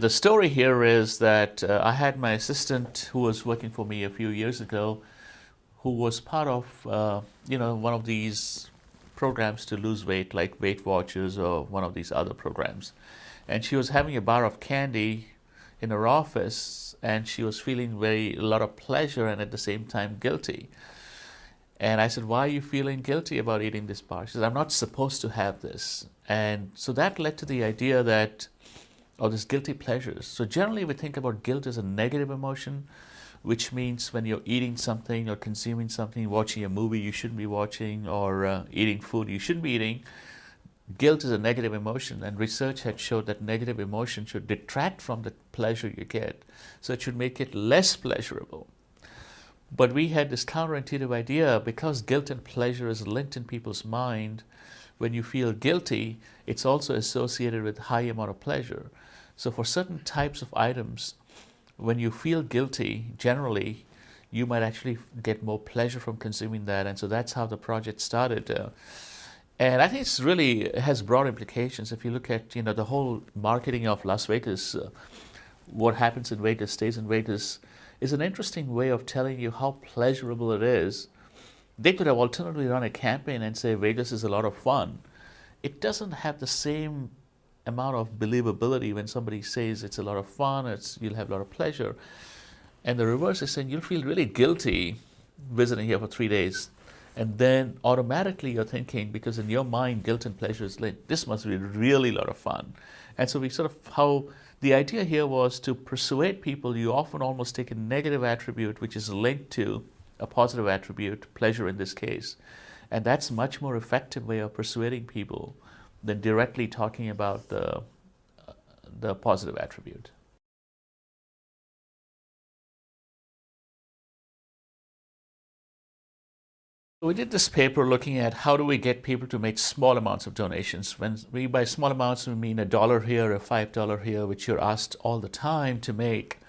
The story here is that I had my assistant who was working for me a few years ago, who was part of, one of these programs to lose weight, like Weight Watchers or one of these other programs. And she was having a bar of candy in her office, and she was feeling a lot of pleasure and at the same time guilty. And I said, why are you feeling guilty about eating this bar? She said, I'm not supposed to have this. And so that led to the idea that, this guilty pleasures. So generally we think about guilt as a negative emotion, which means when you're eating something or consuming something, watching a movie you shouldn't be watching, or eating food you shouldn't be eating, guilt is a negative emotion. And research had showed that negative emotion should detract from the pleasure you get. So it should make it less pleasurable. But we had this counterintuitive idea, because guilt and pleasure is linked in people's mind. When you feel guilty, it's also associated with high amount of pleasure. So for certain types of items, when you feel guilty, generally, you might actually get more pleasure from consuming that. And so that's how the project started. And I think it's really has broad implications. If you look at, the whole marketing of Las Vegas, what happens in Vegas stays in Vegas, is an interesting way of telling you how pleasurable it is. They could have alternatively run a campaign and say Vegas is a lot of fun. It doesn't have the same amount of believability when somebody says it's a lot of fun, you'll have a lot of pleasure. And the reverse is saying you'll feel really guilty visiting here for 3 days. And then automatically you're thinking, because in your mind, guilt and pleasure is linked, this must be really a lot of fun. And so the idea here was to persuade people. You often almost take a negative attribute, which is linked to a positive attribute, pleasure in this case. And that's a much more effective way of persuading people than directly talking about the positive attribute. We did this paper looking at how do we get people to make small amounts of donations. When we by small amounts, we mean $1 here, or $5 here, which you're asked all the time to make.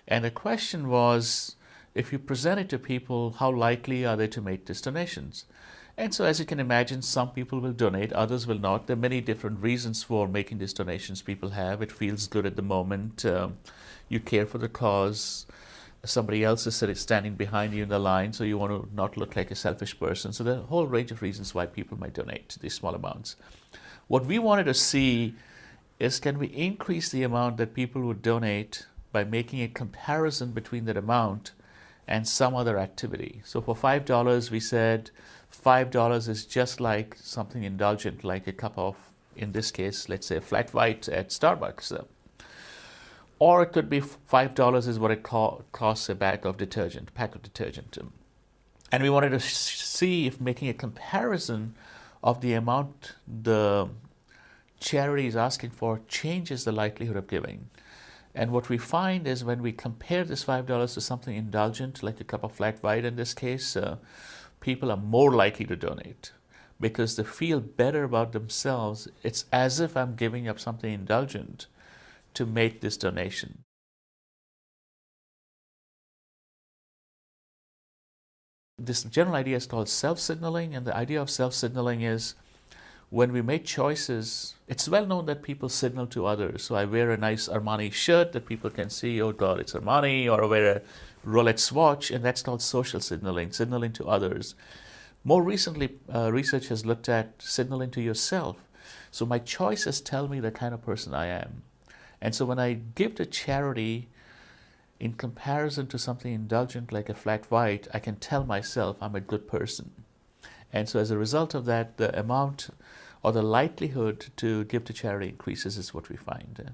And the question was, if you present it to people, how likely are they to make these donations? And so as you can imagine, some people will donate, others will not. There are many different reasons for making these donations people have. It feels good at the moment. You care for the cause. Somebody else is standing behind you in the line, so you want to not look like a selfish person. So there are a whole range of reasons why people might donate these small amounts. What we wanted to see is, can we increase the amount that people would donate by making a comparison between that amount and some other activity. So for $5, we said $5 is just like something indulgent, like a cup of, in this case, let's say a flat white at Starbucks. Or it could be $5 is what it costs a pack of detergent. And we wanted to see if making a comparison of the amount the charity is asking for changes the likelihood of giving. And what we find is, when we compare this $5 to something indulgent, like a cup of flat white in this case, people are more likely to donate because they feel better about themselves. It's as if I'm giving up something indulgent to make this donation. This general idea is called self-signaling, and the idea of self-signaling is, when we make choices, it's well known that people signal to others. So I wear a nice Armani shirt that people can see, oh God, it's Armani, or I wear a Rolex watch, and that's called social signaling, signaling to others. More recently, research has looked at signaling to yourself. So my choices tell me the kind of person I am. And so when I give to charity, in comparison to something indulgent like a flat white, I can tell myself I'm a good person. And so as a result of that, the amount or the likelihood to give to charity increases, is what we find.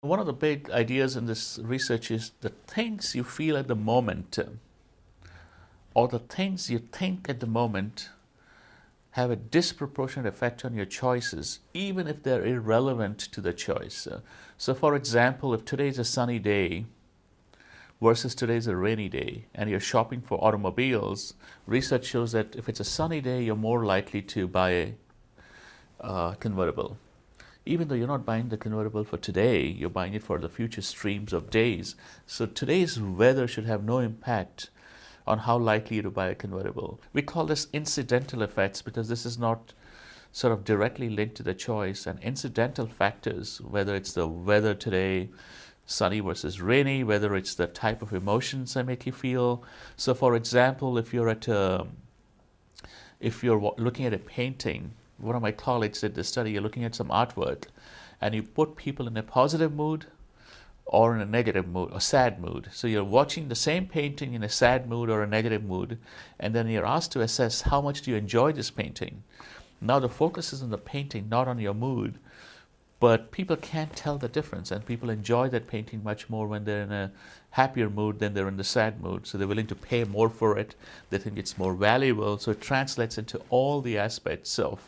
One of the big ideas in this research is the things you feel at the moment, or the things you think at the moment, have a disproportionate effect on your choices, even if they're irrelevant to the choice. So for example, if today is a sunny day versus today is a rainy day, and you're shopping for automobiles, research shows that if it's a sunny day, you're more likely to buy a convertible. Even though you're not buying the convertible for today, you're buying it for the future streams of days. So today's weather should have no impact on how likely to buy a convertible. We call this incidental effects because this is not sort of directly linked to the choice, and incidental factors, whether it's the weather today, sunny versus rainy, whether it's the type of emotions that make you feel. So for example, if you're looking at a painting, one of my colleagues did this study, you're looking at some artwork and you put people in a positive mood or in a negative mood or sad mood. So you're watching the same painting in a sad mood or a negative mood, and then you're asked to assess how much do you enjoy this painting. Now the focus is on the painting, not on your mood, but people can't tell the difference, and people enjoy that painting much more when they're in a happier mood than they're in the sad mood. So they're willing to pay more for it. They think it's more valuable. So it translates into all the aspects of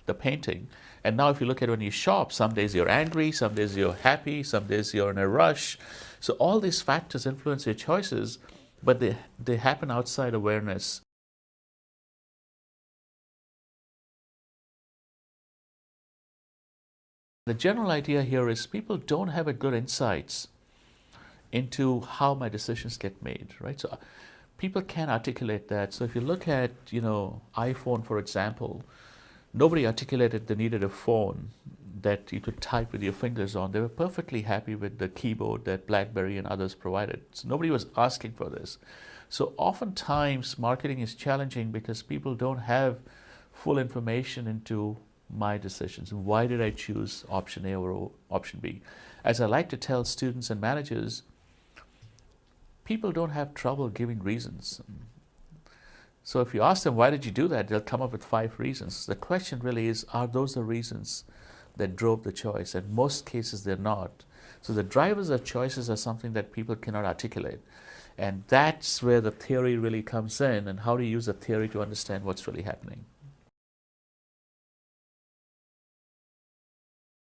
the painting. And now if you look at when you shop, some days you're angry, some days you're happy, some days you're in a rush. So all these factors influence your choices, but they happen outside awareness. The general idea here is people don't have a good insights into how my decisions get made, right? So people can't articulate that. So if you look at, iPhone, for example, nobody articulated they needed a phone that you could type with your fingers on. They were perfectly happy with the keyboard that BlackBerry and others provided. So nobody was asking for this. So oftentimes marketing is challenging because people don't have full information into my decisions. Why did I choose option A over option B? As I like to tell students and managers, people don't have trouble giving reasons. So if you ask them, why did you do that? They'll come up with 5 reasons. The question really is, are those the reasons that drove the choice? In most cases, they're not. So the drivers of choices are something that people cannot articulate. And that's where the theory really comes in, and how to use the theory to understand what's really happening.